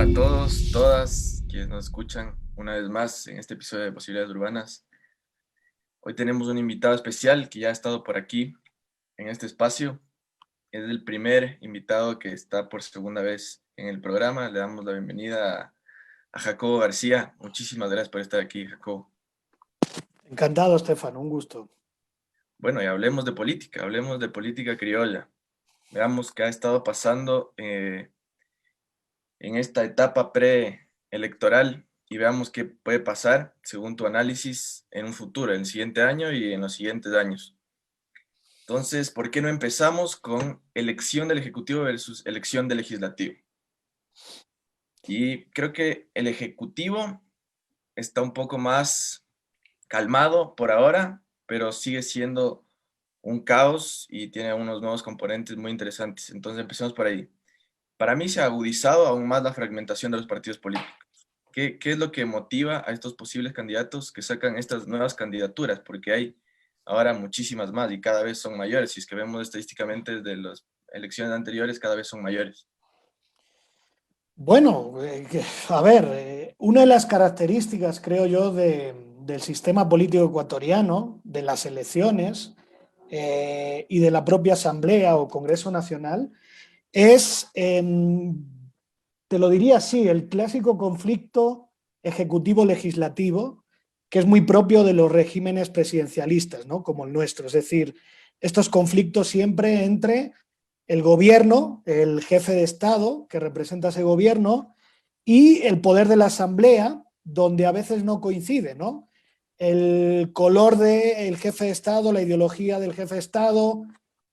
a todos, todas quienes nos escuchan una vez más en este episodio de Posibilidades Urbanas. Hoy tenemos un invitado especial que ya ha estado por aquí en este espacio. Es el primer invitado que está por segunda vez en el programa. Le damos la bienvenida a Jacobo García. Muchísimas gracias por estar aquí, Jacobo. Encantado, Estefano, un gusto. Bueno, y hablemos de política criolla. Veamos qué ha estado pasando en esta etapa preelectoral y veamos qué puede pasar, según tu análisis, en un futuro, en el siguiente año y en los siguientes años. Entonces, ¿por qué no empezamos con elección del Ejecutivo versus elección del Legislativo? Y creo que el Ejecutivo está un poco más calmado por ahora, pero sigue siendo un caos y tiene unos nuevos componentes muy interesantes. Entonces, empecemos por ahí. Para mí se ha agudizado aún más la fragmentación de los partidos políticos. ¿Qué es lo que motiva a estos posibles candidatos que sacan estas nuevas candidaturas? Porque hay ahora muchísimas más y cada vez son mayores. Si es que vemos estadísticamente de las elecciones anteriores, cada vez son mayores. Bueno, a ver, una de las características, creo yo, del sistema político ecuatoriano, de las elecciones y de la propia Asamblea o Congreso Nacional, es, te lo diría así, el clásico conflicto ejecutivo-legislativo, que es muy propio de los regímenes presidencialistas, ¿no? Como el nuestro. Es decir, estos conflictos siempre entre el gobierno, el jefe de Estado que representa ese gobierno y el poder de la Asamblea, donde a veces no coincide, ¿no? El color del jefe de Estado, la ideología del jefe de Estado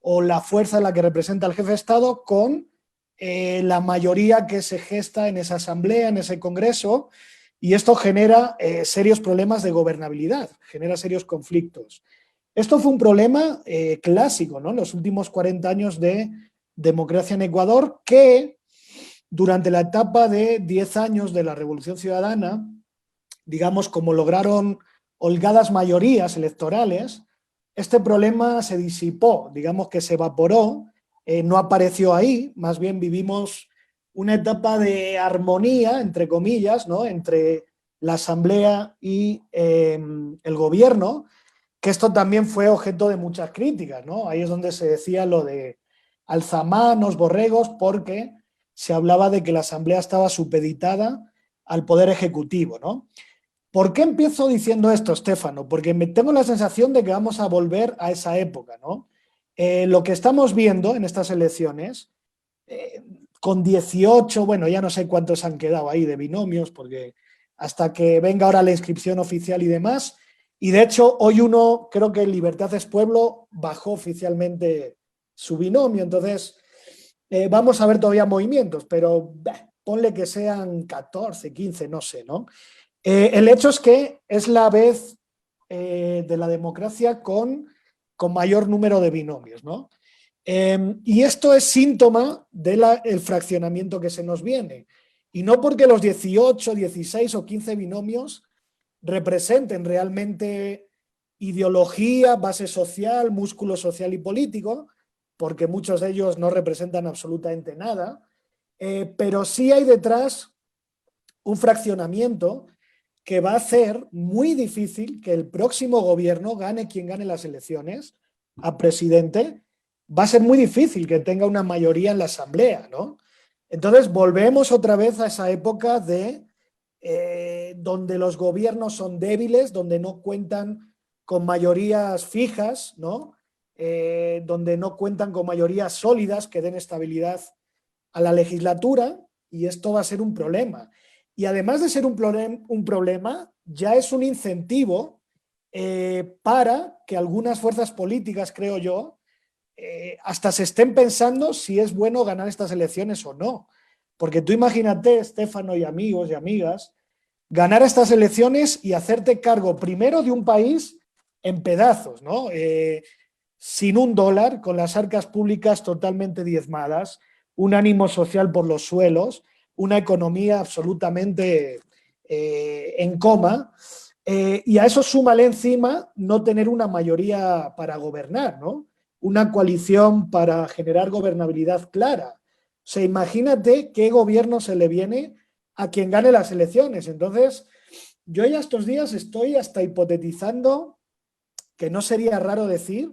o la fuerza en la que representa el jefe de Estado con la mayoría que se gesta en esa Asamblea, en ese Congreso, y esto genera serios problemas de gobernabilidad, genera serios conflictos. Esto fue un problema clásico, ¿no? En los últimos 40 años de democracia en Ecuador, que durante la etapa de 10 años de la Revolución Ciudadana, digamos, como lograron holgadas mayorías electorales, este problema se disipó, digamos que se evaporó, no apareció ahí, más bien vivimos una etapa de armonía, entre comillas, ¿no? Entre la Asamblea y el gobierno, que esto también fue objeto de muchas críticas, ¿no? Ahí es donde se decía lo de alzamanos, borregos, porque se hablaba de que la Asamblea estaba supeditada al Poder Ejecutivo, ¿no? ¿Por qué empiezo diciendo esto, Estefano? Porque me tengo la sensación de que vamos a volver a esa época, ¿no? Lo que estamos viendo en estas elecciones, con 18, bueno, ya no sé cuántos han quedado ahí de binomios, porque hasta que venga ahora la inscripción oficial y demás, y de hecho hoy uno, creo que Libertad es Pueblo bajó oficialmente su binomio, entonces vamos a ver todavía movimientos, pero ponle que sean 14, 15, no sé, ¿no? El hecho es que es la vez de la democracia con mayor número de binomios, ¿no? Y esto es síntoma del fraccionamiento que se nos viene. Y no porque los 18, 16 o 15 binomios representen realmente ideología, base social, músculo social y político, porque muchos de ellos no representan absolutamente nada, pero sí hay detrás un fraccionamiento que va a hacer muy difícil que el próximo gobierno, gane quien gane las elecciones, a presidente, va a ser muy difícil que tenga una mayoría en la Asamblea, ¿no? Entonces volvemos otra vez a esa época de donde los gobiernos son débiles, donde no cuentan con mayorías fijas, ¿no? Donde no cuentan con mayorías sólidas que den estabilidad a la legislatura, y esto va a ser un problema. Y además de ser un problema, ya es un incentivo para que algunas fuerzas políticas, creo yo, hasta se estén pensando si es bueno ganar estas elecciones o no. Porque tú imagínate, Estefano y amigos y amigas, ganar estas elecciones y hacerte cargo primero de un país en pedazos, ¿no? Sin un dólar, con las arcas públicas totalmente diezmadas, un ánimo social por los suelos, una economía absolutamente en coma, y a eso súmale encima no tener una mayoría para gobernar, ¿no? Una coalición para generar gobernabilidad clara. O sea, imagínate qué gobierno se le viene a quien gane las elecciones. Entonces, yo ya estos días estoy hasta hipotetizando que no sería raro decir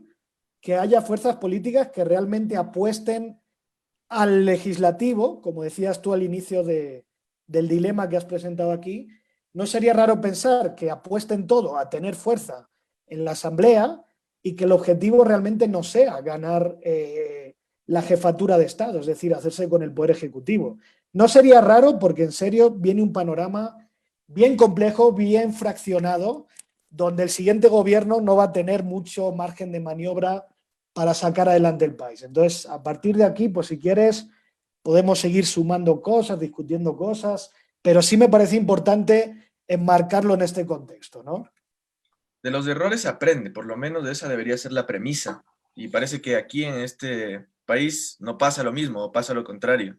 que haya fuerzas políticas que realmente apuesten al legislativo, como decías tú al inicio del dilema que has presentado aquí. No sería raro pensar que apuesten todo a tener fuerza en la Asamblea y que el objetivo realmente no sea ganar la jefatura de Estado, es decir, hacerse con el Poder Ejecutivo. No sería raro porque en serio viene un panorama bien complejo, bien fraccionado, donde el siguiente gobierno no va a tener mucho margen de maniobra para sacar adelante el país. Entonces, a partir de aquí, pues si quieres, podemos seguir sumando cosas, discutiendo cosas, pero sí me parece importante enmarcarlo en este contexto, ¿no? De los errores se aprende, por lo menos esa debería ser la premisa. Y parece que aquí en este país no pasa lo mismo, o pasa lo contrario.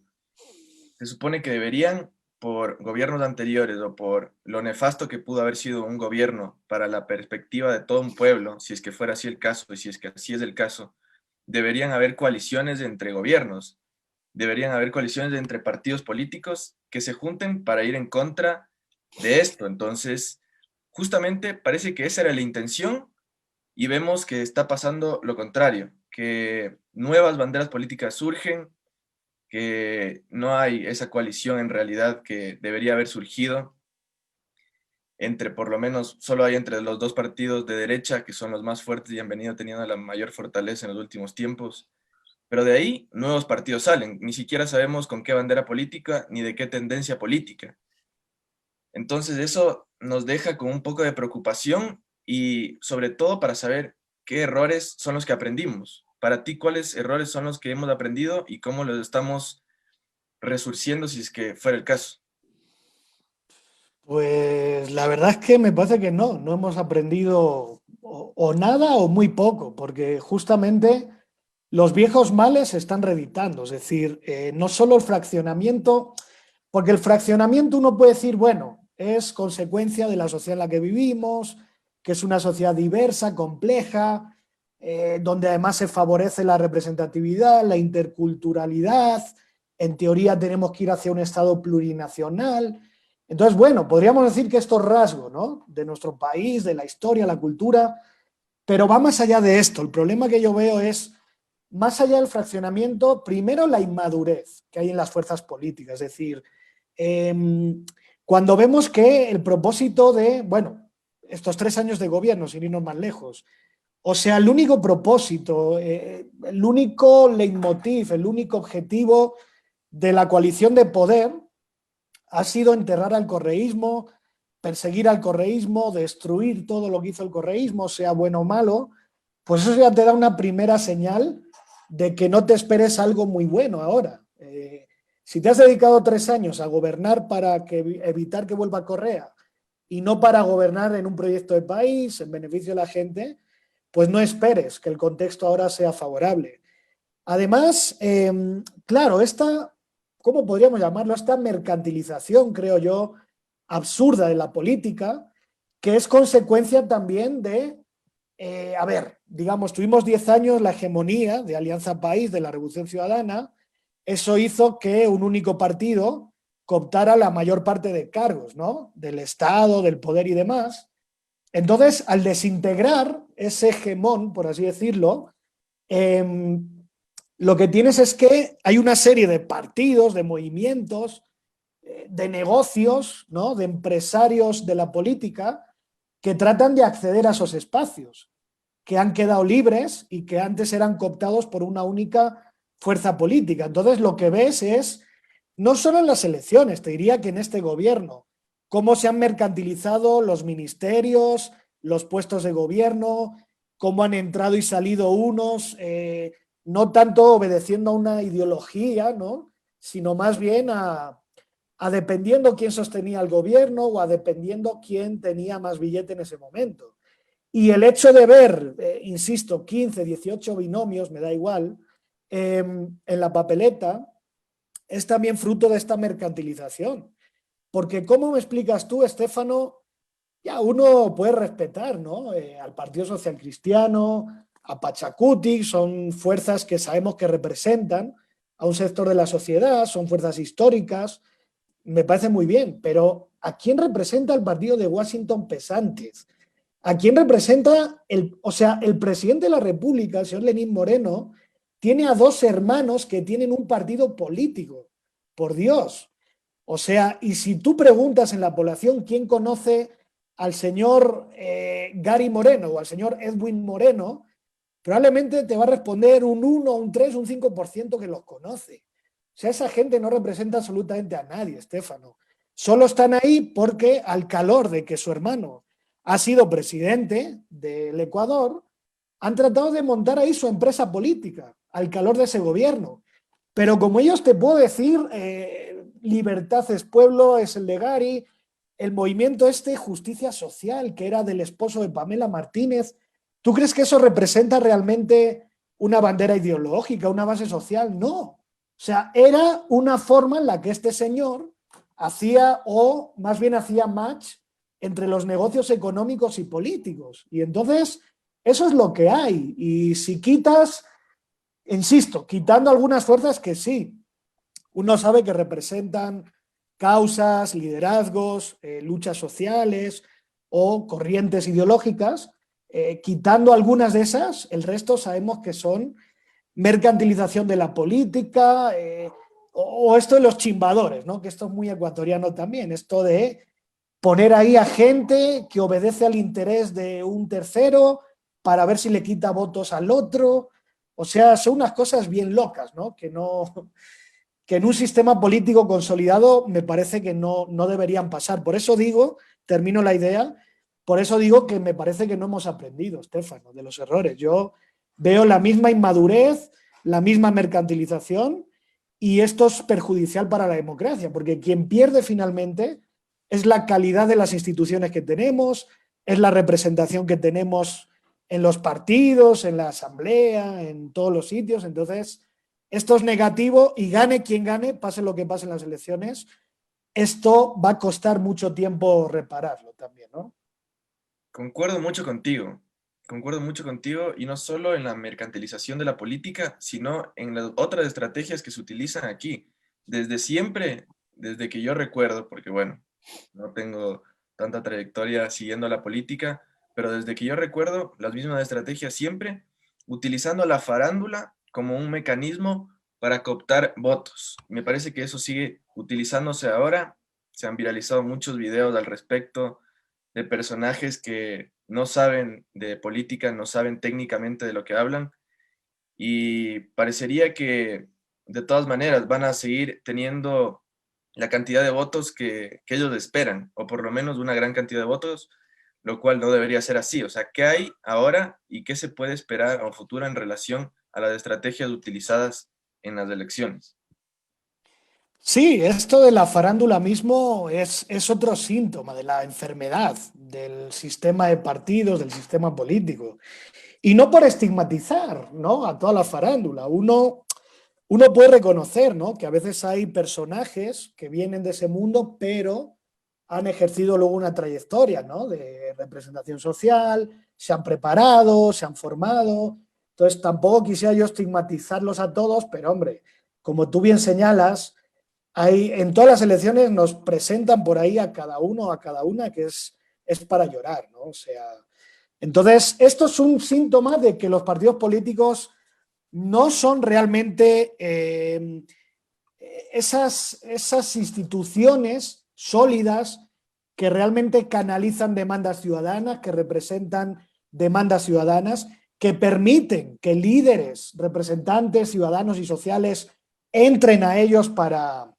Se supone que deberían, por gobiernos anteriores o por lo nefasto que pudo haber sido un gobierno para la perspectiva de todo un pueblo, si es que fuera así el caso y si es que así es el caso, deberían haber coaliciones entre gobiernos, deberían haber coaliciones entre partidos políticos que se junten para ir en contra de esto. Entonces, justamente parece que esa era la intención y vemos que está pasando lo contrario, que nuevas banderas políticas surgen, que no hay esa coalición en realidad que debería haber surgido entre, por lo menos, solo hay entre los dos partidos de derecha, que son los más fuertes y han venido teniendo la mayor fortaleza en los últimos tiempos. Pero de ahí nuevos partidos salen, ni siquiera sabemos con qué bandera política ni de qué tendencia política. Entonces eso nos deja con un poco de preocupación y sobre todo para saber qué errores son los que aprendimos. Para ti, ¿cuáles errores son los que hemos aprendido y cómo los estamos resurciendo si es que fuera el caso? Pues la verdad es que me parece que no hemos aprendido o nada o muy poco, porque justamente los viejos males se están reeditando, es decir, no solo el fraccionamiento, porque el fraccionamiento uno puede decir, bueno, es consecuencia de la sociedad en la que vivimos, que es una sociedad diversa, compleja, donde además se favorece la representatividad, la interculturalidad, en teoría tenemos que ir hacia un Estado plurinacional. Entonces, bueno, podríamos decir que esto es rasgo, ¿no?, de nuestro país, de la historia, la cultura, pero va más allá de esto. El problema que yo veo es, más allá del fraccionamiento, primero la inmadurez que hay en las fuerzas políticas. Es decir, eh, cuando vemos que el propósito de, bueno, estos 3 años de gobierno, sin irnos más lejos, o sea, el único propósito, el único leitmotiv, el único objetivo de la coalición de poder ha sido enterrar al correísmo, perseguir al correísmo, destruir todo lo que hizo el correísmo, sea bueno o malo, pues eso ya te da una primera señal de que no te esperes algo muy bueno ahora. Si te has dedicado 3 años a gobernar para evitar que vuelva Correa y no para gobernar en un proyecto de país, en beneficio de la gente, pues no esperes que el contexto ahora sea favorable. Además, claro, ¿cómo podríamos llamarlo? Esta mercantilización, creo yo, absurda de la política, que es consecuencia también de, a ver, digamos, tuvimos 10 años la hegemonía de Alianza País, de la Revolución Ciudadana, eso hizo que un único partido cooptara la mayor parte de cargos, ¿no?, del Estado, del poder y demás. Entonces, al desintegrar ese hegemón, por así decirlo, eh, lo que tienes es que hay una serie de partidos, de movimientos, de negocios, ¿no?, de empresarios de la política que tratan de acceder a esos espacios, que han quedado libres y que antes eran cooptados por una única fuerza política. Entonces lo que ves es, no solo en las elecciones, te diría que en este gobierno, cómo se han mercantilizado los ministerios, los puestos de gobierno, cómo han entrado y salido unos, no tanto obedeciendo a una ideología, ¿no?, sino más bien a dependiendo quién sostenía el gobierno o a dependiendo quién tenía más billete en ese momento. Y el hecho de ver, insisto, 15, 18 binomios, me da igual, en la papeleta, es también fruto de esta mercantilización. Porque ¿cómo me explicas tú, Estéfano? Ya uno puede respetar, ¿no?, al Partido Social Cristiano, a Pachacuti, son fuerzas que sabemos que representan a un sector de la sociedad, son fuerzas históricas, me parece muy bien, pero ¿a quién representa el partido de Washington Pesantes? ¿A quién representa o sea, el presidente de la República, el señor Lenín Moreno, tiene a dos hermanos que tienen un partido político? Por Dios. O sea, y si tú preguntas en la población quién conoce al señor Gary Moreno o al señor Edwin Moreno, probablemente te va a responder un 1, un 3, un 5% que los conoce. O sea, esa gente no representa absolutamente a nadie, Estéfano. Solo están ahí porque al calor de que su hermano ha sido presidente del Ecuador, han tratado de montar ahí su empresa política, al calor de ese gobierno. Pero como ellos te puedo decir, Libertad es Pueblo, es el de Gary, el movimiento Justicia Social, que era del esposo de Pamela Martínez, ¿tú crees que eso representa realmente una bandera ideológica, una base social? No. O sea, era una forma en la que este señor hacía, o más bien hacía match entre los negocios económicos y políticos. Y entonces, eso es lo que hay. Y si quitas, insisto, quitando algunas fuerzas que sí, uno sabe que representan causas, liderazgos, luchas sociales o corrientes ideológicas, quitando algunas de esas, el resto sabemos que son mercantilización de la política, o esto de los chimbadores, ¿no? Que esto es muy ecuatoriano también, esto de poner ahí a gente que obedece al interés de un tercero para ver si le quita votos al otro. O sea, son unas cosas bien locas, ¿no? Que en un sistema político consolidado me parece que no deberían pasar. Por eso digo, termino la idea, por eso digo que me parece que no hemos aprendido, Estéfano, de los errores. Yo veo la misma inmadurez, la misma mercantilización, y esto es perjudicial para la democracia, porque quien pierde finalmente es la calidad de las instituciones que tenemos, es la representación que tenemos en los partidos, en la asamblea, en todos los sitios. Entonces, esto es negativo y gane quien gane, pase lo que pase en las elecciones, esto va a costar mucho tiempo repararlo también, ¿no? Concuerdo mucho contigo y no solo en la mercantilización de la política, sino en las otras estrategias que se utilizan aquí. Desde siempre, desde que yo recuerdo, porque bueno, no tengo tanta trayectoria siguiendo la política, pero desde que yo recuerdo, las mismas estrategias siempre utilizando la farándula como un mecanismo para cooptar votos. Me parece que eso sigue utilizándose ahora. Se han viralizado muchos videos al respecto de personajes que no saben de política, no saben técnicamente de lo que hablan y parecería que de todas maneras van a seguir teniendo la cantidad de votos que ellos esperan, o por lo menos una gran cantidad de votos, lo cual no debería ser así. O sea, ¿qué hay ahora y qué se puede esperar a un futuro en relación a las estrategias utilizadas en las elecciones? Sí, esto de la farándula mismo es otro síntoma de la enfermedad del sistema de partidos, del sistema político. Y no por estigmatizar, ¿no?, a toda la farándula. Uno puede reconocer, ¿no?, que a veces hay personajes que vienen de ese mundo, pero han ejercido luego una trayectoria, ¿no?, de representación social, se han preparado, se han formado. Entonces, tampoco quisiera yo estigmatizarlos a todos, pero hombre, como tú bien señalas, en todas las elecciones nos presentan por ahí a cada uno o a cada una que es para llorar, ¿no? O sea, entonces, esto es un síntoma de que los partidos políticos no son realmente esas instituciones sólidas que realmente canalizan demandas ciudadanas, que representan demandas ciudadanas, que permiten que líderes, representantes, ciudadanos y sociales entren a ellos para,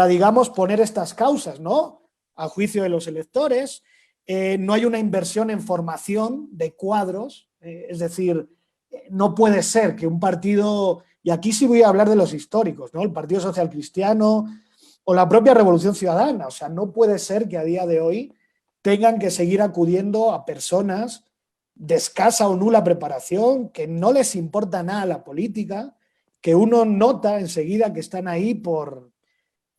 digamos, poner estas causas, ¿no?, a juicio de los electores. No hay una inversión en formación de cuadros, es decir, no puede ser que un partido, y aquí sí voy a hablar de los históricos, ¿no?, el Partido Social Cristiano o la propia Revolución Ciudadana, o sea, no puede ser que a día de hoy tengan que seguir acudiendo a personas de escasa o nula preparación, que no les importa nada la política, que uno nota enseguida que están ahí por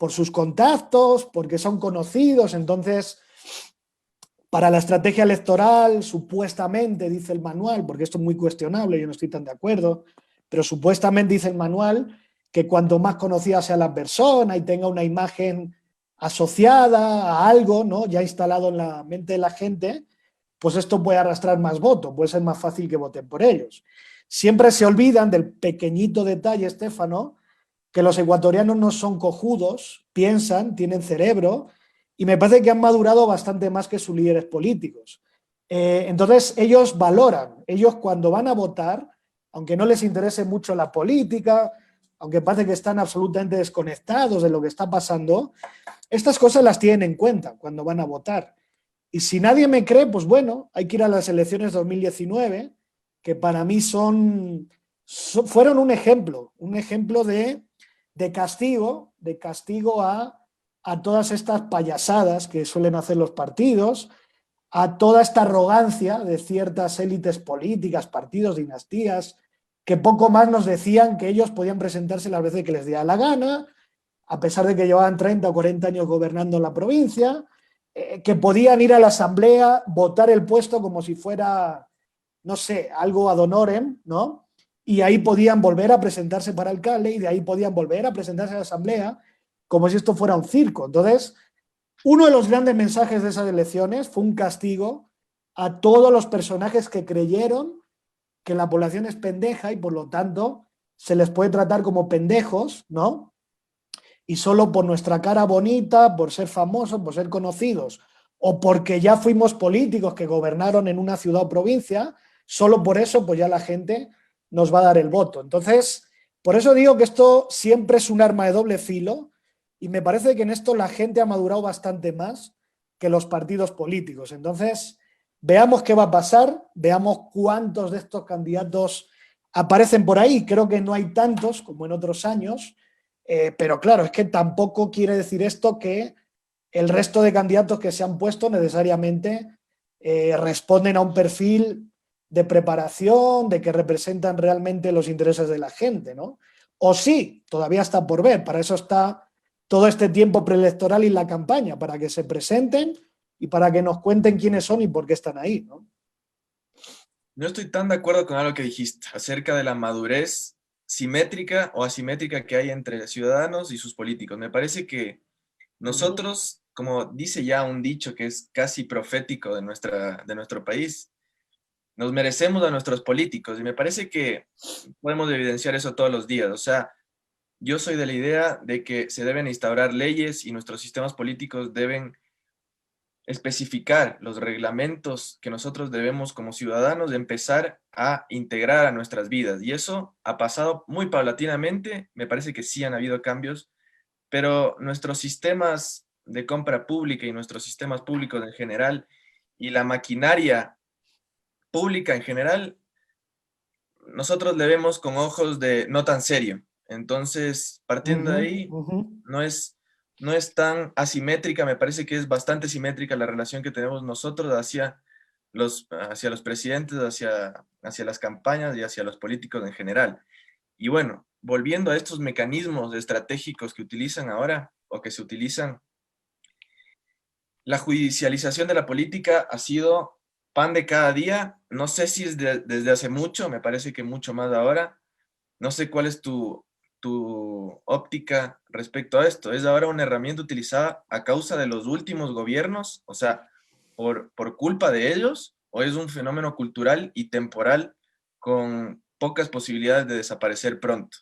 sus contactos, porque son conocidos. Entonces, para la estrategia electoral, supuestamente, dice el manual, porque esto es muy cuestionable, yo no estoy tan de acuerdo, pero supuestamente dice el manual que cuanto más conocida sea la persona y tenga una imagen asociada a algo, ¿no? Ya instalado en la mente de la gente, pues esto puede arrastrar más votos, puede ser más fácil que voten por ellos. Siempre se olvidan del pequeñito detalle, Estefano, que los ecuatorianos no son cojudos, piensan, tienen cerebro, y me parece que han madurado bastante más que sus líderes políticos. Entonces, ellos valoran, ellos cuando van a votar, aunque no les interese mucho la política, aunque parece que están absolutamente desconectados de lo que está pasando, estas cosas las tienen en cuenta cuando van a votar. Y si nadie me cree, pues bueno, hay que ir a las elecciones 2019, que para mí fueron un ejemplo de castigo a todas estas payasadas que suelen hacer los partidos, a toda esta arrogancia de ciertas élites políticas, partidos, dinastías, que poco más nos decían que ellos podían presentarse las veces que les diera la gana, a pesar de que llevaban 30 o 40 años gobernando la provincia, que podían ir a la asamblea, votar el puesto como si fuera, no sé, algo ad honorem, ¿no? Y ahí podían volver a presentarse para alcalde y de ahí podían volver a presentarse a la asamblea como si esto fuera un circo. Entonces, uno de los grandes mensajes de esas elecciones fue un castigo a todos los personajes que creyeron que la población es pendeja y por lo tanto se les puede tratar como pendejos, ¿no? Y solo por nuestra cara bonita, por ser famosos, por ser conocidos, o porque ya fuimos políticos que gobernaron en una ciudad o provincia, solo por eso pues ya la gente nos va a dar el voto. Entonces, por eso digo que esto siempre es un arma de doble filo y me parece que en esto la gente ha madurado bastante más que los partidos políticos. Entonces, veamos qué va a pasar, veamos cuántos de estos candidatos aparecen por ahí. Creo que no hay tantos como en otros años, pero claro, es que tampoco quiere decir esto que el resto de candidatos que se han puesto necesariamente responden a un perfil de preparación, de que representan realmente los intereses de la gente, ¿no? O sí, todavía está por ver, para eso está todo este tiempo preelectoral y la campaña, para que se presenten y para que nos cuenten quiénes son y por qué están ahí, ¿no? No estoy tan de acuerdo con algo que dijiste acerca de la madurez simétrica o asimétrica que hay entre ciudadanos y sus políticos. Me parece que nosotros, como dice ya un dicho que es casi profético de nuestro país, nos merecemos a nuestros políticos y me parece que podemos evidenciar eso todos los días. O sea, yo soy de la idea de que se deben instaurar leyes y nuestros sistemas políticos deben especificar los reglamentos que nosotros debemos como ciudadanos empezar a integrar a nuestras vidas. Y eso ha pasado muy paulatinamente, me parece que sí han habido cambios, pero nuestros sistemas de compra pública y nuestros sistemas públicos en general y la maquinaria pública en general, nosotros le vemos con ojos de no tan serio. Entonces, partiendo de ahí, no es, no es tan asimétrica, me parece que es bastante simétrica la relación que tenemos nosotros hacia los presidentes, hacia las campañas y hacia los políticos en general. Y bueno, volviendo a estos mecanismos estratégicos que utilizan ahora o que se utilizan, la judicialización de la política ha sido pan de cada día. No sé si es desde hace mucho, me parece que mucho más ahora. No sé cuál es tu óptica respecto a esto. ¿Es ahora una herramienta utilizada a causa de los últimos gobiernos? O sea, por culpa de ellos, ¿o es un fenómeno cultural y temporal con pocas posibilidades de desaparecer pronto?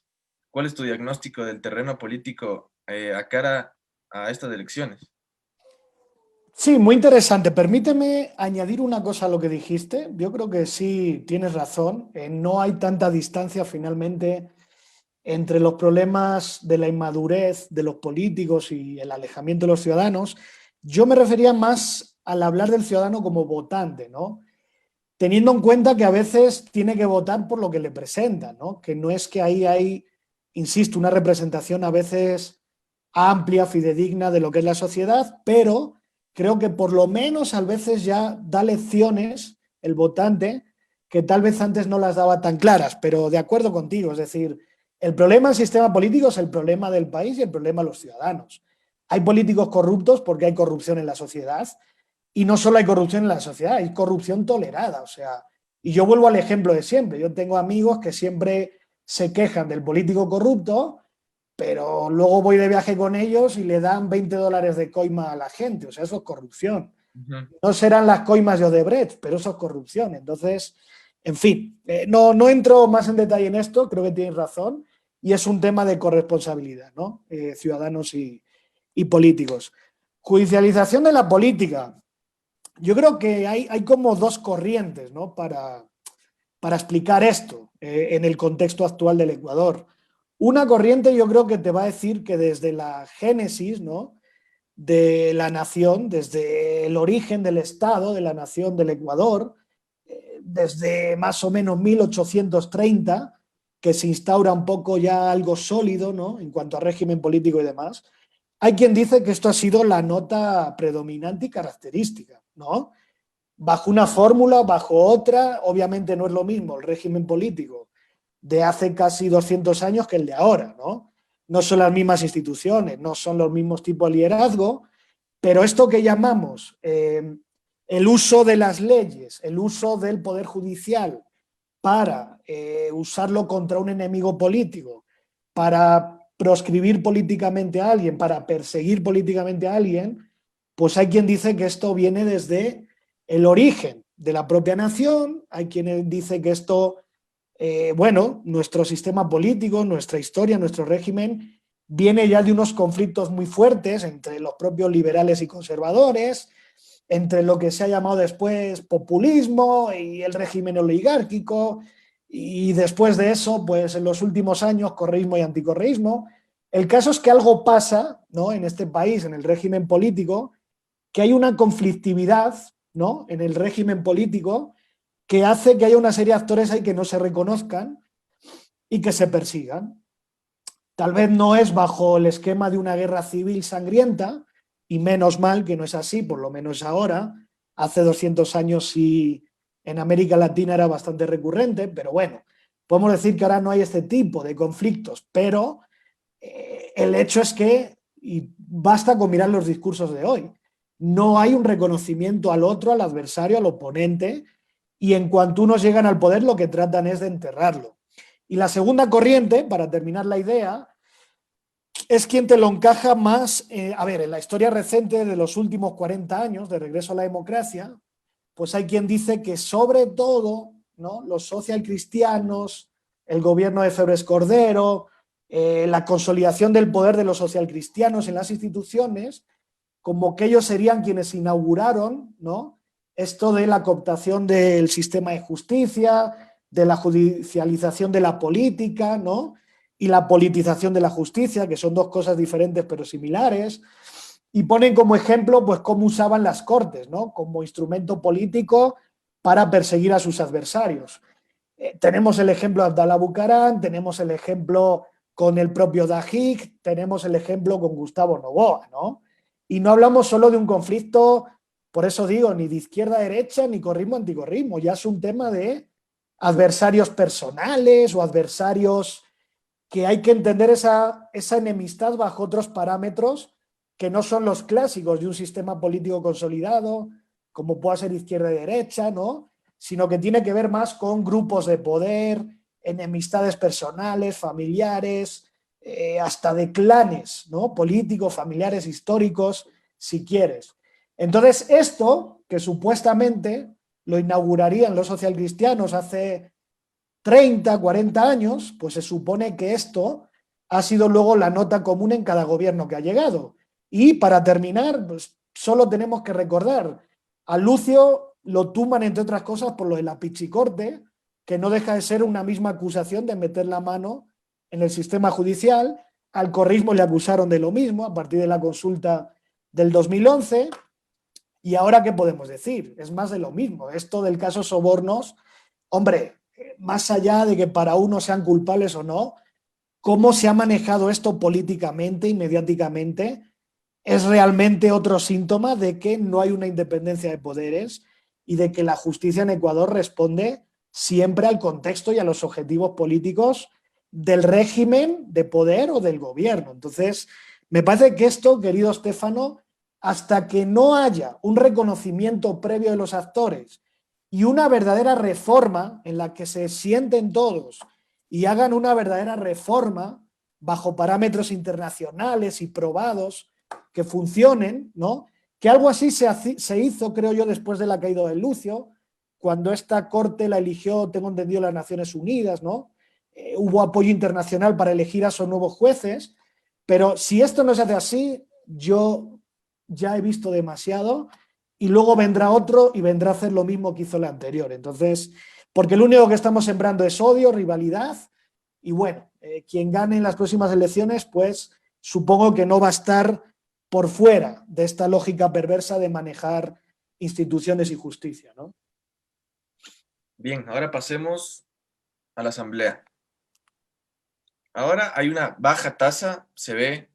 ¿Cuál es tu diagnóstico del terreno político a cara a estas elecciones? Sí, muy interesante. Permíteme añadir una cosa a lo que dijiste. Yo creo que sí tienes razón. No hay tanta distancia finalmente entre los problemas de la inmadurez de los políticos y el alejamiento de los ciudadanos. Yo me refería más al hablar del ciudadano como votante, ¿no? Teniendo en cuenta que a veces tiene que votar por lo que le presentan, ¿no? Que no es que ahí hay, insisto, una representación a veces amplia, fidedigna de lo que es la sociedad, pero creo que por lo menos a veces ya da lecciones el votante que tal vez antes no las daba tan claras, pero de acuerdo contigo, es decir, el problema del sistema político es el problema del país y el problema de los ciudadanos. Hay políticos corruptos porque hay corrupción en la sociedad y no solo hay corrupción en la sociedad, hay corrupción tolerada, o sea, y yo vuelvo al ejemplo de siempre, yo tengo amigos que siempre se quejan del político corrupto, pero luego voy de viaje con ellos y le dan $20 de coima a la gente. O sea, eso es corrupción. No serán las coimas de Odebrecht, pero eso es corrupción. Entonces, en fin, no entro más en detalle en esto, creo que tienes razón, y es un tema de corresponsabilidad, ¿no? Ciudadanos y políticos. Judicialización de la política. Yo creo que hay como dos corrientes, ¿no? Para explicar esto en el contexto actual del Ecuador. Una corriente yo creo que te va a decir que desde la génesis, ¿no?, de la nación, desde el origen del Estado, de la nación del Ecuador, desde más o menos 1830, que se instaura un poco ya algo sólido, ¿no?, en cuanto a régimen político y demás. Hay quien dice que esto ha sido la nota predominante y característica, ¿no? Bajo una fórmula, bajo otra, obviamente no es lo mismo el régimen político de hace casi 200 años que el de ahora, ¿no? No son las mismas instituciones, no son los mismos tipos de liderazgo, pero esto que llamamos el uso de las leyes, el uso del poder judicial para usarlo contra un enemigo político, para proscribir políticamente a alguien, para perseguir políticamente a alguien, pues hay quien dice que esto viene desde el origen de la propia nación, hay quien dice que esto, bueno, nuestro sistema político, nuestra historia, nuestro régimen, viene ya de unos conflictos muy fuertes entre los propios liberales y conservadores, entre lo que se ha llamado después populismo y el régimen oligárquico, y después de eso, pues en los últimos años, correísmo y anticorreísmo. El caso es que algo pasa, ¿no?, en este país, en el régimen político, que hay una conflictividad, ¿no?, en el régimen político que hace que haya una serie de actores ahí que no se reconozcan y que se persigan. Tal vez no es bajo el esquema de una guerra civil sangrienta, y menos mal que no es así, por lo menos ahora. Hace 200 años sí, en América Latina era bastante recurrente, pero bueno, podemos decir que ahora no hay este tipo de conflictos, pero el hecho es que, y basta con mirar los discursos de hoy, no hay un reconocimiento al otro, al adversario, al oponente, y en cuanto unos llegan al poder lo que tratan es de enterrarlo. Y la segunda corriente, para terminar la idea, es quien te lo encaja más, a ver, en la historia reciente de los últimos 40 años de regreso a la democracia, pues hay quien dice que sobre todo, ¿no?, los socialcristianos, el gobierno de Febres Cordero, la consolidación del poder de los socialcristianos en las instituciones, como que ellos serían quienes inauguraron, ¿no?, esto de la cooptación del sistema de justicia, de la judicialización de la política, ¿no?, y la politización de la justicia, que son dos cosas diferentes pero similares, y ponen como ejemplo pues cómo usaban las cortes, ¿no?, como instrumento político para perseguir a sus adversarios. Tenemos el ejemplo de Abdalá Bucaram, tenemos el ejemplo con el propio Dajik, tenemos el ejemplo con Gustavo Noboa, ¿no? Y no hablamos solo de un conflicto, por eso digo, ni de izquierda a derecha, ni corrismo anticorrismo, ya es un tema de adversarios personales o adversarios que hay que entender esa enemistad bajo otros parámetros que no son los clásicos de un sistema político consolidado, como pueda ser izquierda y derecha, ¿no?, sino que tiene que ver más con grupos de poder, enemistades personales, familiares, hasta de clanes, ¿no?, políticos, familiares, históricos, si quieres. Entonces, esto, que supuestamente lo inaugurarían los socialcristianos hace 30, 40 años, pues se supone que esto ha sido luego la nota común en cada gobierno que ha llegado. Y para terminar, pues solo tenemos que recordar, a Lucio lo tumban, entre otras cosas, por lo de la pichicorte, que no deja de ser una misma acusación de meter la mano en el sistema judicial. Al correísmo le acusaron de lo mismo a partir de la consulta del 2011. Y ahora, ¿qué podemos decir? Es más de lo mismo. Esto del caso Sobornos, hombre, más allá de que para unos sean culpables o no, cómo se ha manejado esto políticamente y mediáticamente es realmente otro síntoma de que no hay una independencia de poderes y de que la justicia en Ecuador responde siempre al contexto y a los objetivos políticos del régimen de poder o del gobierno. Entonces, me parece que esto, querido Estéfano, hasta que no haya un reconocimiento previo de los actores y una verdadera reforma en la que se sienten todos y hagan una verdadera reforma bajo parámetros internacionales y probados, que funcionen, ¿no? Que algo así se hizo, creo yo, después de la caída de Lucio, cuando esta corte la eligió, tengo entendido, las Naciones Unidas, ¿no? Hubo apoyo internacional para elegir a esos nuevos jueces, pero si esto no se hace así, yo ya he visto demasiado y luego vendrá otro y vendrá a hacer lo mismo que hizo el anterior. Entonces, porque lo único que estamos sembrando es odio, rivalidad y bueno, quien gane en las próximas elecciones, pues supongo que no va a estar por fuera de esta lógica perversa de manejar instituciones y justicia, ¿no? Bien, ahora pasemos a la Asamblea. Ahora hay una baja tasa, se ve,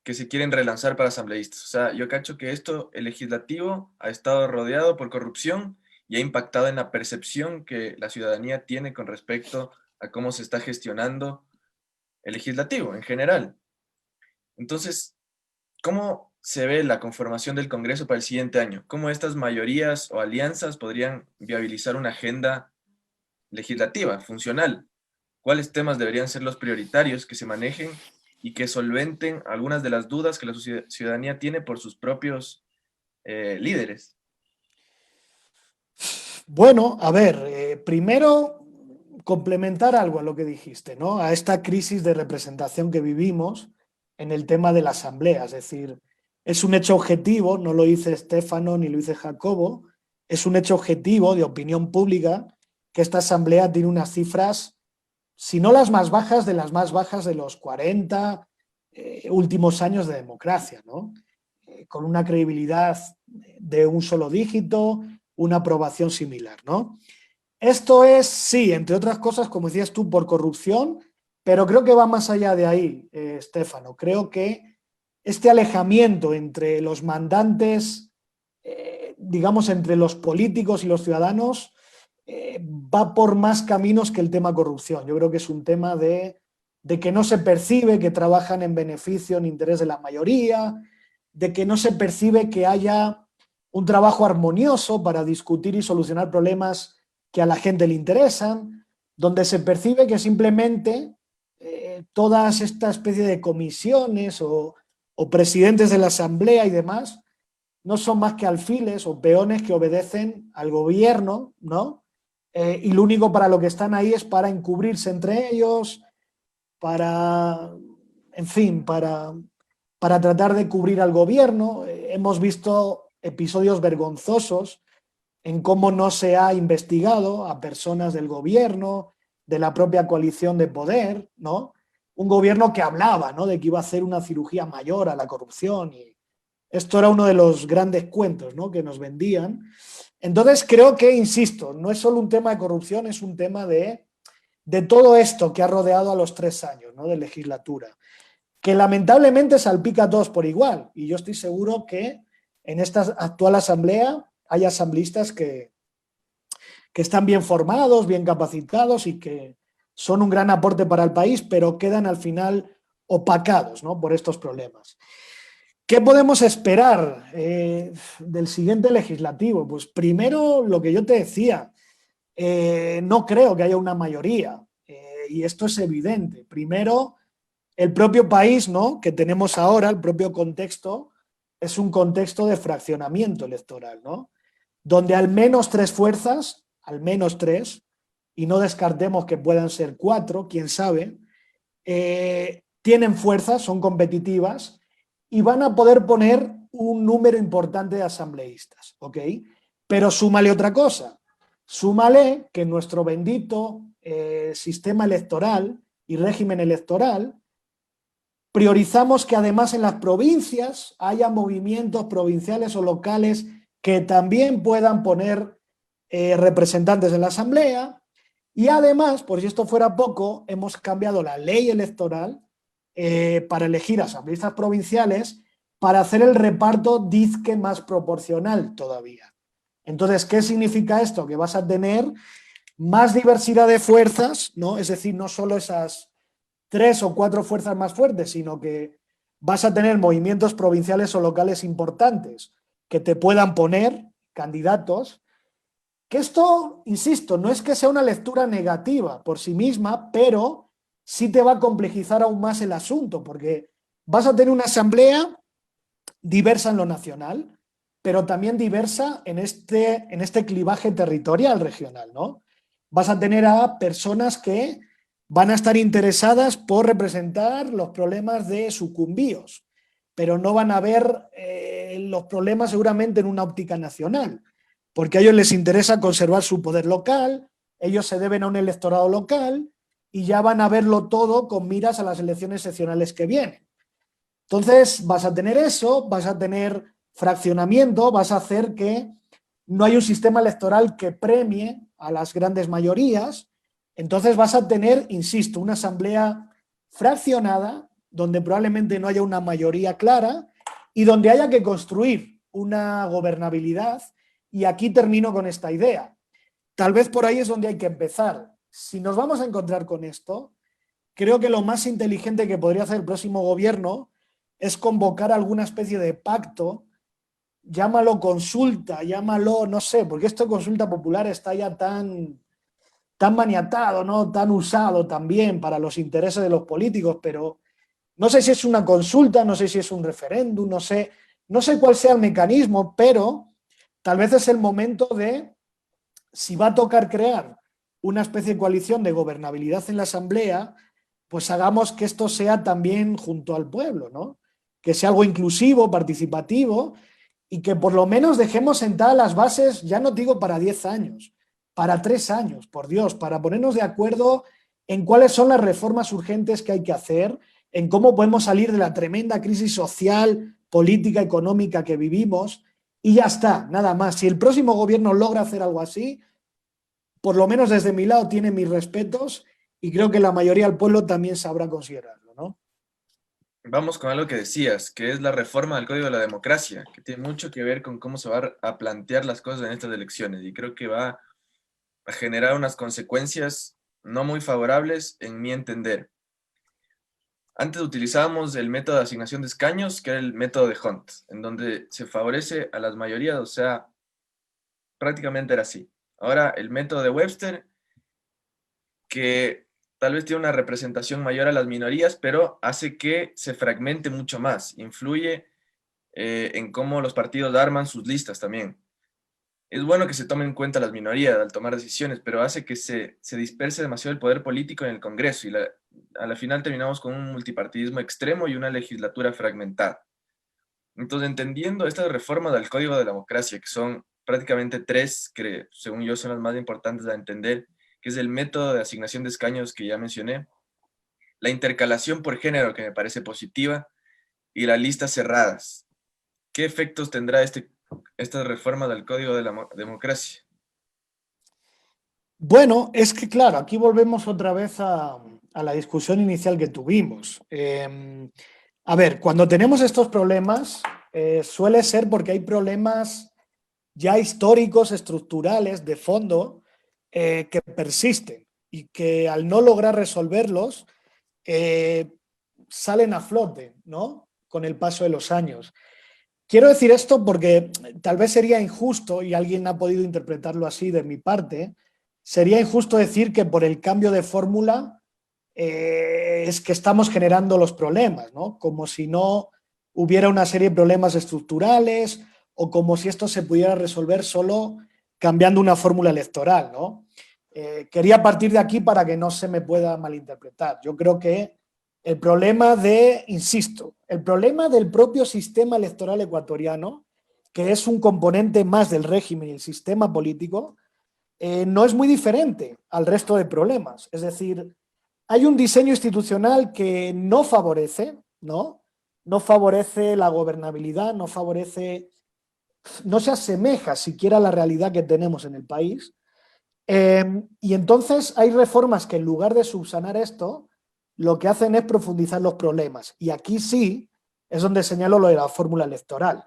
que se quieren relanzar para asambleístas. O sea, yo cacho que el legislativo ha estado rodeado por corrupción y ha impactado en la percepción que la ciudadanía tiene con respecto a cómo se está gestionando el legislativo en general. Entonces, ¿cómo se ve la conformación del Congreso para el siguiente año? ¿Cómo estas mayorías o alianzas podrían viabilizar una agenda legislativa, funcional? ¿Cuáles temas deberían ser los prioritarios que se manejen y que solventen algunas de las dudas que la ciudadanía tiene por sus propios líderes? Bueno, a ver, primero complementar algo a lo que dijiste, ¿no? A esta crisis de representación que vivimos en el tema de la asamblea. Es decir, es un hecho objetivo, no lo dice Stefano ni lo dice Jacobo, es un hecho objetivo de opinión pública que esta asamblea tiene unas cifras, si no las más bajas, de las más bajas de los 40 últimos años de democracia, ¿no? Con una credibilidad de un solo dígito, una aprobación similar, ¿no? Esto es, sí, entre otras cosas, como decías tú, por corrupción, pero creo que va más allá de ahí, Stefano. Creo que este alejamiento entre los mandantes, digamos, entre los políticos y los ciudadanos, va por más caminos que el tema corrupción. Yo creo que es un tema de que no se percibe que trabajan en beneficio, en interés de la mayoría, de que no se percibe que haya un trabajo armonioso para discutir y solucionar problemas que a la gente le interesan, donde se percibe que simplemente todas esta especie de comisiones o presidentes de la asamblea y demás no son más que alfiles o peones que obedecen al gobierno, ¿no? Y lo único para lo que están ahí es para encubrirse entre ellos, para, en fin, para tratar de cubrir al gobierno. Hemos visto episodios vergonzosos en cómo no se ha investigado a personas del gobierno, de la propia coalición de poder, ¿no? Un gobierno que hablaba, ¿no? De que iba a hacer una cirugía mayor a la corrupción y esto era uno de los grandes cuentos, ¿no? Que nos vendían. Entonces creo que, insisto, no es solo un tema de corrupción, es un tema de todo esto que ha rodeado a los 3 años, ¿no? De legislatura, que lamentablemente salpica a todos por igual. Y yo estoy seguro que en esta actual asamblea hay asambleístas que están bien formados, bien capacitados y que son un gran aporte para el país, pero quedan al final opacados, ¿no? Por estos problemas. ¿Qué podemos esperar del siguiente legislativo? Pues primero, lo que yo te decía, no creo que haya una mayoría, y esto es evidente. Primero, el propio país, ¿no? Que tenemos ahora, el propio contexto, es un contexto de fraccionamiento electoral, ¿no? Donde al menos 3 fuerzas, al menos 3, y no descartemos que puedan ser 4, quién sabe, tienen fuerzas, son competitivas y van a poder poner un número importante de asambleístas, ¿ok? Pero súmale otra cosa, súmale que nuestro bendito sistema electoral y régimen electoral priorizamos que además en las provincias haya movimientos provinciales o locales que también puedan poner representantes en la asamblea y además, por si esto fuera poco, hemos cambiado la ley electoral para elegir asambleístas provinciales para hacer el reparto dizque más proporcional todavía. Entonces, ¿qué significa esto? Que vas a tener más diversidad de fuerzas, ¿no? Es decir, no solo esas 3 o 4 fuerzas más fuertes, sino que vas a tener movimientos provinciales o locales importantes que te puedan poner candidatos. Que esto, insisto, no es que sea una lectura negativa por sí misma, pero sí te va a complejizar aún más el asunto, porque vas a tener una asamblea diversa en lo nacional, pero también diversa en este clivaje territorial regional, ¿no? Vas a tener a personas que van a estar interesadas por representar los problemas de sucumbíos, pero no van a ver los problemas seguramente en una óptica nacional, porque a ellos les interesa conservar su poder local, ellos se deben a un electorado local y ya van a verlo todo con miras a las elecciones seccionales que vienen. Entonces vas a tener eso, vas a tener fraccionamiento, vas a hacer que no hay un sistema electoral que premie a las grandes mayorías, entonces vas a tener, insisto, una asamblea fraccionada, donde probablemente no haya una mayoría clara y donde haya que construir una gobernabilidad. Y aquí termino con esta idea. Tal vez por ahí es donde hay que empezar. Si nos vamos a encontrar con esto, creo que lo más inteligente que podría hacer el próximo gobierno es convocar alguna especie de pacto, llámalo consulta, llámalo, no sé, porque esto de consulta popular está ya tan maniatado, ¿no? Tan usado también para los intereses de los políticos, pero no sé si es una consulta, no sé si es un referéndum, no sé cuál sea el mecanismo, pero tal vez es el momento de, si va a tocar crear una especie de coalición de gobernabilidad en la Asamblea, pues hagamos que esto sea también junto al pueblo, ¿no? Que sea algo inclusivo, participativo y que por lo menos dejemos sentadas las bases, ya no digo para 10 años, para 3 años, por Dios, para ponernos de acuerdo en cuáles son las reformas urgentes que hay que hacer, en cómo podemos salir de la tremenda crisis social, política, económica que vivimos y ya está, nada más. Si el próximo gobierno logra hacer algo así, por lo menos desde mi lado tiene mis respetos y creo que la mayoría del pueblo también sabrá considerarlo, ¿no? Vamos con algo que decías, que es la reforma del Código de la Democracia, que tiene mucho que ver con cómo se va a plantear las cosas en estas elecciones y creo que va a generar unas consecuencias no muy favorables en mi entender. Antes utilizábamos el método de asignación de escaños, que era el método de Hunt, en donde se favorece a las mayorías, o sea, prácticamente era así. Ahora el método de Webster, que tal vez tiene una representación mayor a las minorías, pero hace que se fragmente mucho más, influye en cómo los partidos arman sus listas también. Es bueno que se tomen en cuenta las minorías al tomar decisiones, pero hace que se disperse demasiado el poder político en el Congreso y a la final terminamos con un multipartidismo extremo y una legislatura fragmentada. Entonces, entendiendo esta reforma del Código de la Democracia, que son prácticamente tres, que según yo son las más importantes a entender, que es el método de asignación de escaños que ya mencioné, la intercalación por género, que me parece positiva, y las listas cerradas. ¿Qué efectos tendrá esta reforma del Código de la Democracia? Bueno, es que claro, aquí volvemos otra vez a la discusión inicial que tuvimos. A ver, cuando tenemos estos problemas, suele ser porque hay problemas ya históricos, estructurales, de fondo, que persisten y que al no lograr resolverlos, eh, salen a flote, ¿no? Con el paso de los años. Quiero decir esto porque tal vez sería injusto, y alguien ha podido interpretarlo así de mi parte, sería injusto decir que por el cambio de fórmula es que estamos generando los problemas, ¿no? Como si no hubiera una serie de problemas estructurales o como si esto se pudiera resolver solo cambiando una fórmula electoral, ¿no? Quería partir de aquí para que no se me pueda malinterpretar. Yo creo que el problema insisto, el problema del propio sistema electoral ecuatoriano, que es un componente más del régimen y el sistema político, no es muy diferente al resto de problemas. Es decir, hay un diseño institucional que no favorece, ¿no? No favorece la gobernabilidad, no se asemeja siquiera a la realidad que tenemos en el país. Y entonces hay reformas que en lugar de subsanar esto, lo que hacen es profundizar los problemas. Y aquí sí es donde señalo lo de la fórmula electoral.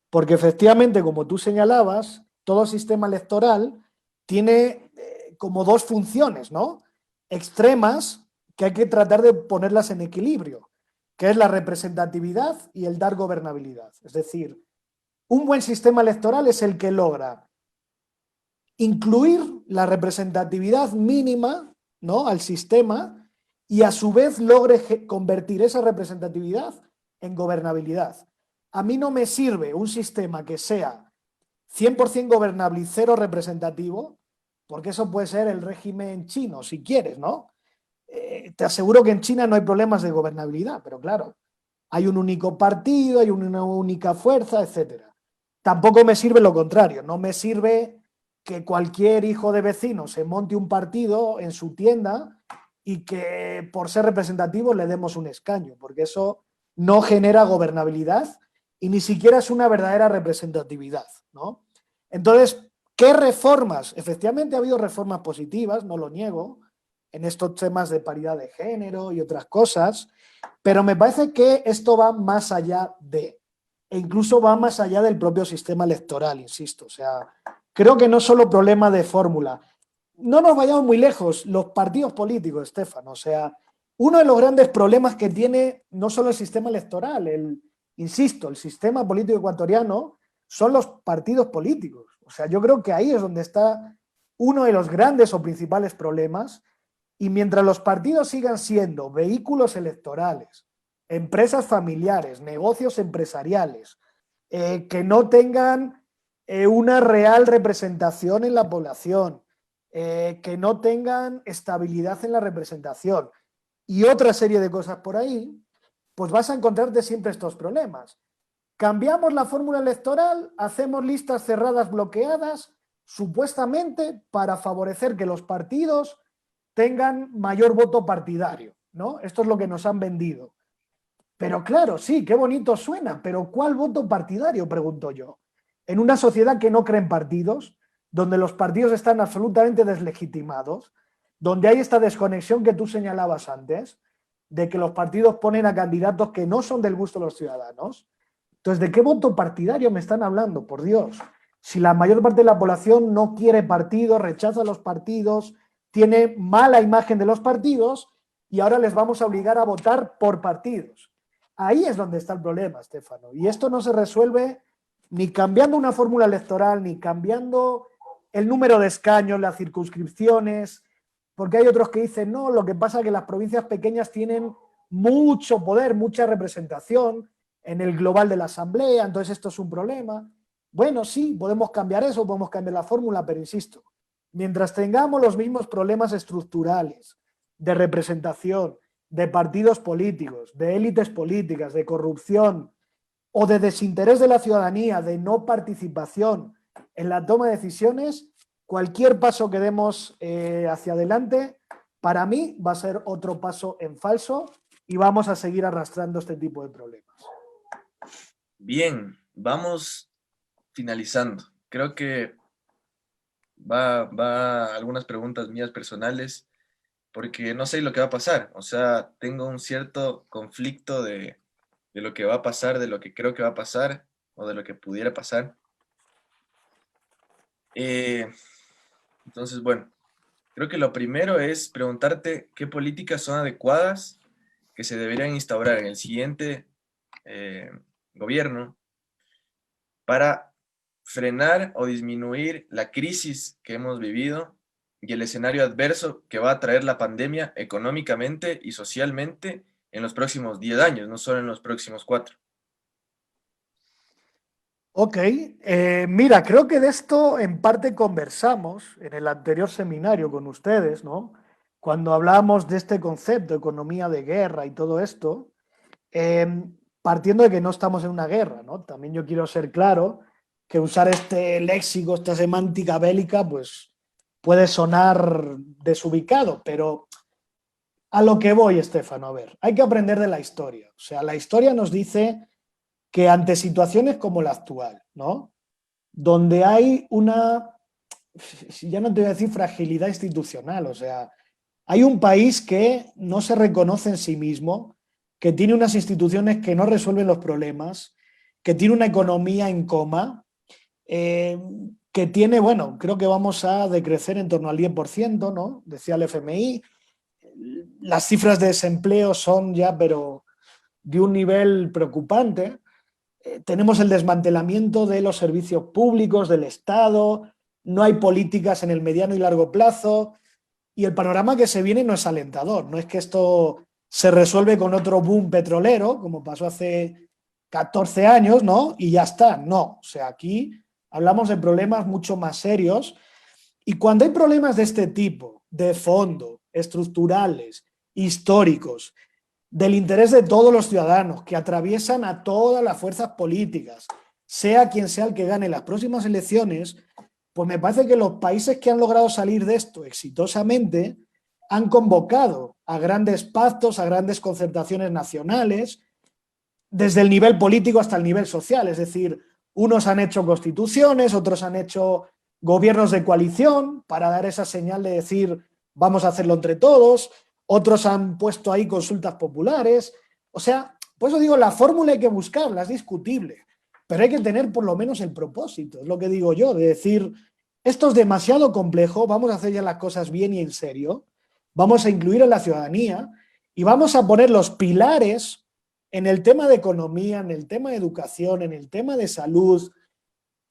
Porque efectivamente, como tú señalabas, todo sistema electoral tiene como dos funciones, ¿no? Extremas, que hay que tratar de ponerlas en equilibrio, que es la representatividad y el dar gobernabilidad. Es decir, un buen sistema electoral es el que logra incluir la representatividad mínima, ¿no?, al sistema y a su vez logre convertir esa representatividad en gobernabilidad. A mí no me sirve un sistema que sea 100% gobernable y cero representativo, porque eso puede ser el régimen chino, si quieres, ¿no? Te aseguro que en China no hay problemas de gobernabilidad, pero claro, hay un único partido, hay una única fuerza, etcétera. Tampoco me sirve lo contrario, no me sirve que cualquier hijo de vecino se monte un partido en su tienda y que por ser representativo le demos un escaño, porque eso no genera gobernabilidad y ni siquiera es una verdadera representatividad, ¿no? Entonces, ¿qué reformas? Efectivamente ha habido reformas positivas, no lo niego, en estos temas de paridad de género y otras cosas, pero me parece que esto va más allá de, e incluso va más allá del propio sistema electoral, insisto. O sea, creo que no es solo problema de fórmula. No nos vayamos muy lejos, los partidos políticos, Estefano. O sea, uno de los grandes problemas que tiene no solo el sistema electoral, insisto, el sistema político ecuatoriano son los partidos políticos. O sea, yo creo que ahí es donde está uno de los grandes o principales problemas. Y mientras los partidos sigan siendo vehículos electorales, empresas familiares, negocios empresariales, que no tengan una real representación en la población, que no tengan estabilidad en la representación y otra serie de cosas por ahí, pues vas a encontrarte siempre estos problemas. Cambiamos la fórmula electoral, hacemos listas cerradas bloqueadas, supuestamente para favorecer que los partidos tengan mayor voto partidario, ¿no? Esto es lo que nos han vendido. Pero claro, sí, qué bonito suena, pero ¿cuál voto partidario? Pregunto yo. En una sociedad que no cree en partidos, donde los partidos están absolutamente deslegitimados, donde hay esta desconexión que tú señalabas antes, de que los partidos ponen a candidatos que no son del gusto de los ciudadanos. Entonces, ¿de qué voto partidario me están hablando? Por Dios. Si la mayor parte de la población no quiere partidos, rechaza los partidos, tiene mala imagen de los partidos y ahora les vamos a obligar a votar por partidos. Ahí es donde está el problema, Estefano. Y esto no se resuelve ni cambiando una fórmula electoral, ni cambiando el número de escaños, las circunscripciones, porque hay otros que dicen, no, lo que pasa es que las provincias pequeñas tienen mucho poder, mucha representación en el global de la asamblea, entonces esto es un problema. Bueno, sí, podemos cambiar eso, podemos cambiar la fórmula, pero insisto, mientras tengamos los mismos problemas estructurales de representación, de partidos políticos, de élites políticas, de corrupción o de desinterés de la ciudadanía, de no participación en la toma de decisiones, cualquier paso que demos hacia adelante, para mí va a ser otro paso en falso y vamos a seguir arrastrando este tipo de problemas. Bien, vamos finalizando. Creo que va algunas preguntas mías personales, porque no sé lo que va a pasar. O sea, tengo un cierto conflicto de lo que va a pasar, de lo que creo que va a pasar, o de lo que pudiera pasar. Entonces, bueno, creo que lo primero es preguntarte qué políticas son adecuadas que se deberían instaurar en el siguiente gobierno para frenar o disminuir la crisis que hemos vivido y el escenario adverso que va a traer la pandemia económicamente y socialmente en los próximos 10 años, no solo en los próximos 4. Ok, mira, creo que de esto en parte conversamos en el anterior seminario con ustedes, ¿no? Cuando hablábamos de este concepto, economía de guerra y todo esto, partiendo de que no estamos en una guerra, ¿no? También yo quiero ser claro que usar este léxico, esta semántica bélica, pues puede sonar desubicado, pero a lo que voy, Estefano, a ver, hay que aprender de la historia. O sea, la historia nos dice que ante situaciones como la actual, ¿no? Donde hay una, ya no te voy a decir fragilidad institucional, o sea, hay un país que no se reconoce en sí mismo, que tiene unas instituciones que no resuelven los problemas, que tiene una economía en coma, que tiene, bueno, creo que vamos a decrecer en torno al 10%, ¿no? Decía el FMI. Las cifras de desempleo son ya, pero de un nivel preocupante. Tenemos el desmantelamiento de los servicios públicos, del Estado, no hay políticas en el mediano y largo plazo. y el panorama que se viene no es alentador. No es que esto se resuelve con otro boom petrolero, como pasó hace 14 años, ¿no? Y ya está. No, o sea, aquí hablamos de problemas mucho más serios. Y cuando hay problemas de este tipo, de fondo, estructurales, históricos, del interés de todos los ciudadanos, que atraviesan a todas las fuerzas políticas, sea quien sea el que gane las próximas elecciones, pues me parece que los países que han logrado salir de esto exitosamente han convocado a grandes pactos, a grandes concertaciones nacionales, desde el nivel político hasta el nivel social. Es decir, unos han hecho constituciones, otros han hecho gobiernos de coalición para dar esa señal de decir vamos a hacerlo entre todos, otros han puesto ahí consultas populares. O sea, por eso digo, la fórmula hay que buscarla, es discutible, pero hay que tener por lo menos el propósito, es lo que digo yo, de decir, esto es demasiado complejo, vamos a hacer ya las cosas bien y en serio, vamos a incluir a la ciudadanía y vamos a poner los pilares en el tema de economía, en el tema de educación, en el tema de salud,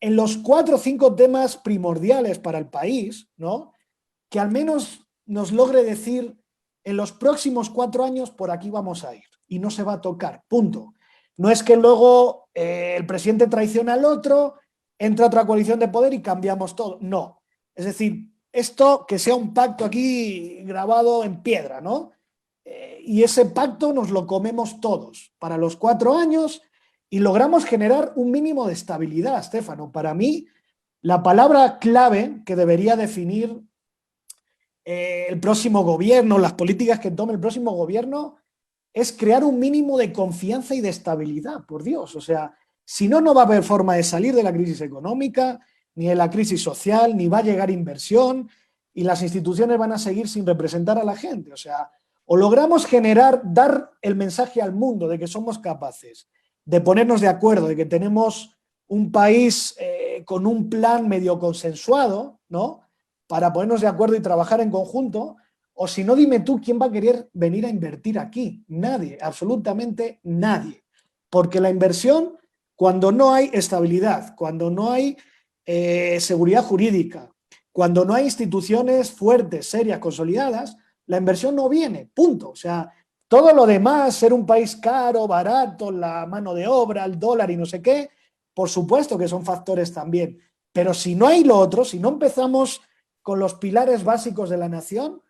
en los 4 o 5 temas primordiales para el país, ¿no? Que al menos nos logre decir en los próximos 4 años por aquí vamos a ir y no se va a tocar, punto. No es que luego el presidente traiciona al otro, entra otra coalición de poder y cambiamos todo, no. Es decir, esto que sea un pacto aquí grabado en piedra, ¿no? Y ese pacto nos lo comemos todos para los 4 años y logramos generar un mínimo de estabilidad, Estefano. Para mí, la palabra clave que debería definir el próximo gobierno, las políticas que tome el próximo gobierno, es crear un mínimo de confianza y de estabilidad, por Dios. O sea, si no, no va a haber forma de salir de la crisis económica, ni de la crisis social, ni va a llegar inversión, y las instituciones van a seguir sin representar a la gente. O sea, o logramos generar, dar el mensaje al mundo de que somos capaces de ponernos de acuerdo, de que tenemos un país con un plan medio consensuado, ¿no? Para ponernos de acuerdo y trabajar en conjunto, o si no, dime tú quién va a querer venir a invertir aquí. Nadie, absolutamente nadie. Porque la inversión, cuando no hay estabilidad, cuando no hay seguridad jurídica, cuando no hay instituciones fuertes, serias, consolidadas, la inversión no viene, punto. O sea, todo lo demás, ser un país caro, barato, la mano de obra, el dólar y no sé qué, por supuesto que son factores también. Pero si no hay lo otro, si no empezamos con los pilares básicos de la nación,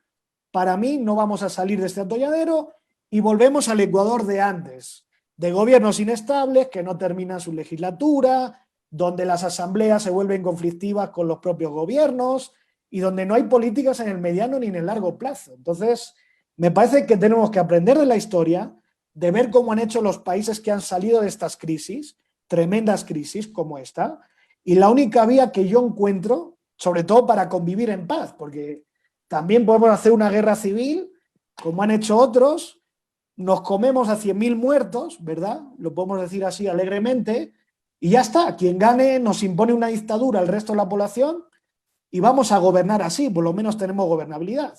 para mí no vamos a salir de este atolladero y volvemos al Ecuador de antes, de gobiernos inestables que no terminan su legislatura, donde las asambleas se vuelven conflictivas con los propios gobiernos y donde no hay políticas en el mediano ni en el largo plazo. Entonces, me parece que tenemos que aprender de la historia, de ver cómo han hecho los países que han salido de estas crisis, tremendas crisis como esta, y la única vía que yo encuentro, sobre todo para convivir en paz, porque también podemos hacer una guerra civil, como han hecho otros, nos comemos a 100.000 muertos, ¿verdad? Lo podemos decir así alegremente, y ya está. Quien gane nos impone una dictadura al resto de la población y vamos a gobernar así, por lo menos tenemos gobernabilidad.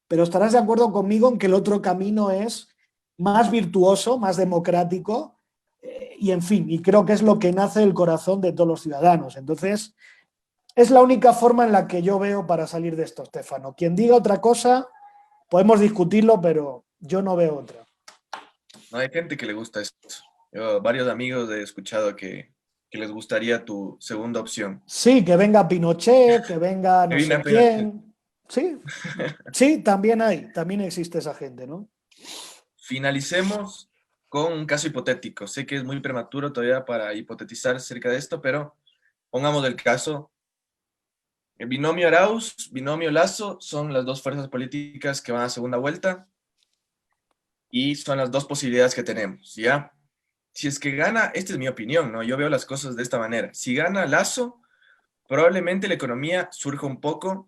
Pero estarás de acuerdo conmigo en que el otro camino es más virtuoso, más democrático, y en fin, y creo que es lo que nace del corazón de todos los ciudadanos. Entonces, es la única forma en la que yo veo para salir de esto, Estefano. Quien diga otra cosa, podemos discutirlo, pero yo no veo otra. No hay gente que le gusta esto. Yo, varios amigos he escuchado que les gustaría tu segunda opción. Sí, que venga Pinochet, que venga no Evina sé Pinochet. quién. Sí, sí, también hay, también existe esa gente, ¿no? Finalicemos con un caso hipotético. Sé que es muy prematuro todavía para hipotetizar acerca de esto, pero pongamos el caso. El binomio Arauz, binomio Lasso son las dos fuerzas políticas que van a segunda vuelta y son las dos posibilidades que tenemos, ¿ya? Si es que gana, esta es mi opinión, ¿no? Yo veo las cosas de esta manera. Si gana Lasso, probablemente la economía surja un poco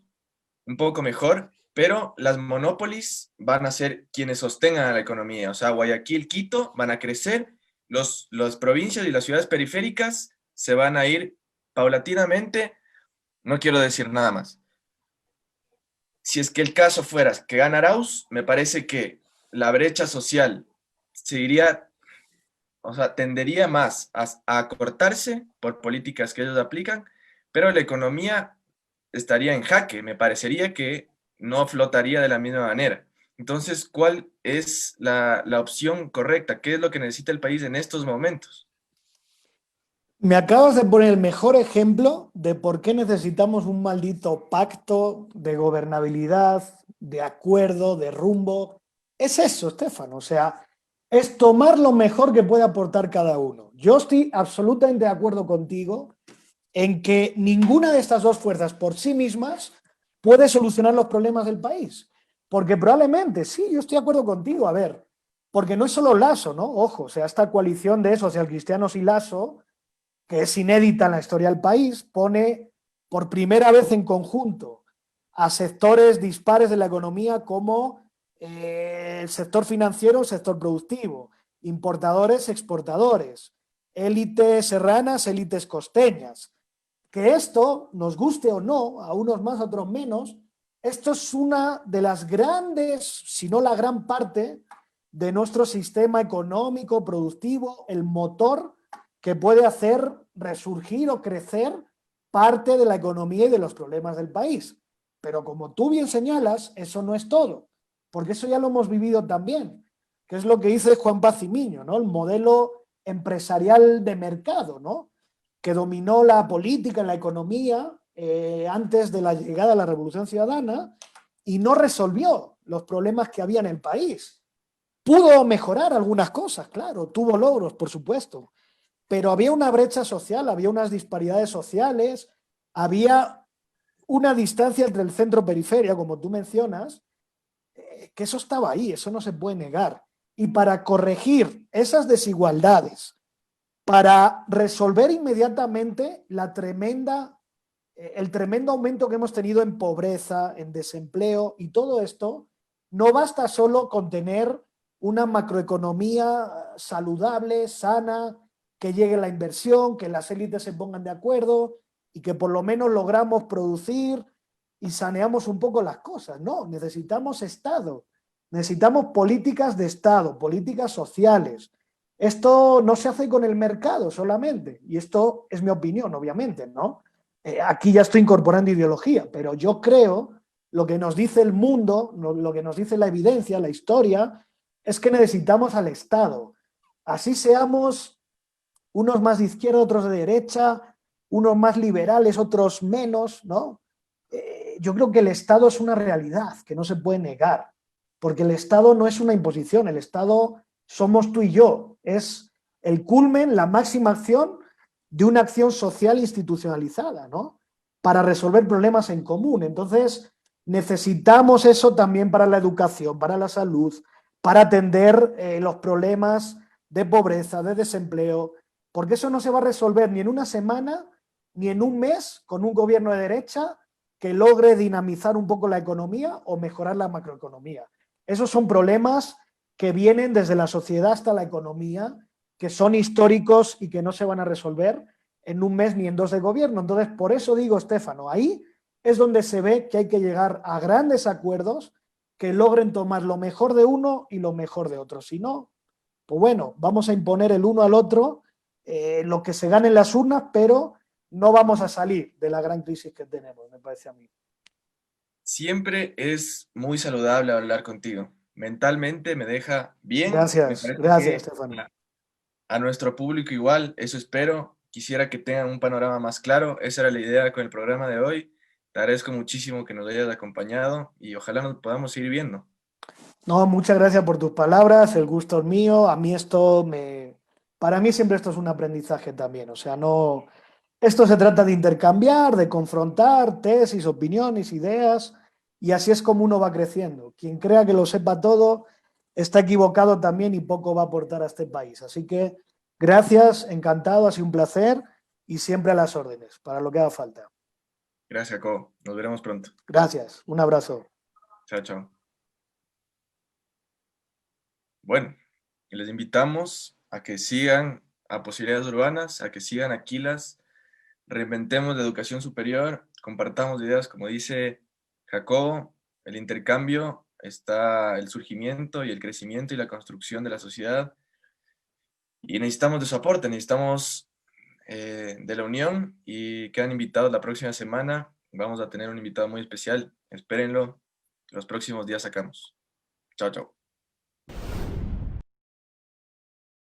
mejor, pero las monopolies van a ser quienes sostengan a la economía. O sea, Guayaquil, Quito van a crecer, las provincias y las ciudades periféricas se van a ir paulatinamente. No quiero decir nada más. Si es que el caso fuera que gana Arauz, me parece que la brecha social seguiría, o sea, tendería más a acortarse por políticas que ellos aplican, pero la economía estaría en jaque. Me parecería que no flotaría de la misma manera. Entonces, ¿cuál es la opción correcta? ¿Qué es lo que necesita el país en estos momentos? Me acabas de poner el mejor ejemplo de por qué necesitamos un maldito pacto de gobernabilidad, de acuerdo, de rumbo. Es eso, Estefano. O sea, es tomar lo mejor que puede aportar cada uno. Yo estoy absolutamente de acuerdo contigo en que ninguna de estas dos fuerzas por sí mismas puede solucionar los problemas del país. Porque probablemente, sí, yo estoy de acuerdo contigo, a ver, porque no es solo Lasso, ¿no? Ojo, o sea, esta coalición de socialcristianos y Lasso, que es inédita en la historia del país, pone por primera vez en conjunto a sectores dispares de la economía como el sector financiero, el sector productivo, importadores, exportadores, élites serranas, élites costeñas. Que esto, nos guste o no, a unos más, a otros menos, esto es una de las grandes, si no la gran parte, de nuestro sistema económico, productivo, el motor que puede hacer resurgir o crecer parte de la economía y de los problemas del país. Pero como tú bien señalas, eso no es todo, porque eso ya lo hemos vivido también, que es lo que dice Juan Pazimiño, ¿no? El modelo empresarial de mercado, ¿no? Que dominó la política, la economía, antes de la llegada de la Revolución Ciudadana y no resolvió los problemas que había en el país. Pudo mejorar algunas cosas, claro, tuvo logros, por supuesto, pero había una brecha social, había unas disparidades sociales, había una distancia entre el centro y periferia, como tú mencionas, que eso estaba ahí, eso no se puede negar. Y para corregir esas desigualdades, para resolver inmediatamente el tremendo aumento que hemos tenido en pobreza, en desempleo y todo esto, no basta solo con tener una macroeconomía saludable, sana, que llegue la inversión, que las élites se pongan de acuerdo y que por lo menos logramos producir y saneamos un poco las cosas. No, necesitamos Estado, necesitamos políticas de Estado, políticas sociales. Esto no se hace con el mercado solamente, y esto es mi opinión, obviamente, ¿no? Aquí ya estoy incorporando ideología, pero yo creo lo que nos dice el mundo, lo que nos dice la evidencia, la historia, es que necesitamos al Estado. Así seamos unos más de izquierda, otros de derecha, unos más liberales, otros menos, ¿no? Yo creo que el Estado es una realidad que no se puede negar, porque el Estado no es una imposición, el Estado somos tú y yo, es el culmen, la máxima acción de una acción social institucionalizada, ¿no? Para resolver problemas en común. Entonces, necesitamos eso también para la educación, para la salud, para atender los problemas de pobreza, de desempleo, porque eso no se va a resolver ni en una semana ni en un mes con un gobierno de derecha que logre dinamizar un poco la economía o mejorar la macroeconomía. Esos son problemas que vienen desde la sociedad hasta la economía, que son históricos y que no se van a resolver en un mes ni en dos de gobierno. Entonces, por eso digo, Estefano, ahí es donde se ve que hay que llegar a grandes acuerdos que logren tomar lo mejor de uno y lo mejor de otro. Si no, pues bueno, vamos a imponer el uno al otro lo que se gane en las urnas, pero no vamos a salir de la gran crisis que tenemos, me parece a mí. Siempre es muy saludable hablar contigo. Mentalmente me deja bien. Me Gracias, parece gracias, que Estefano. a nuestro público igual, eso espero. Quisiera que tengan un panorama más claro. Esa era la idea con el programa de hoy. Te agradezco muchísimo que nos hayas acompañado y ojalá nos podamos seguir viendo. No, muchas gracias por tus palabras, el gusto es mío. A mí para mí siempre esto es un aprendizaje también. O sea, no, esto se trata de intercambiar, de confrontar tesis, opiniones, ideas, y así es como uno va creciendo. Quien crea que lo sepa todo está equivocado también y poco va a aportar a este país. Así que gracias, encantado, ha sido un placer y siempre a las órdenes, para lo que haga falta. Gracias, Co. Nos veremos pronto. Gracias, un abrazo. Chao, chao. Bueno, y les invitamos a que sigan a Posibilidades Urbanas, a que sigan Aquilas, reinventemos la educación superior, compartamos ideas, como dice Jacobo, el intercambio está el surgimiento y el crecimiento y la construcción de la sociedad, y necesitamos de su aporte, necesitamos de la unión, y quedan invitados la próxima semana. Vamos a tener un invitado muy especial, espérenlo, Los próximos días sacamos. Chao, chao.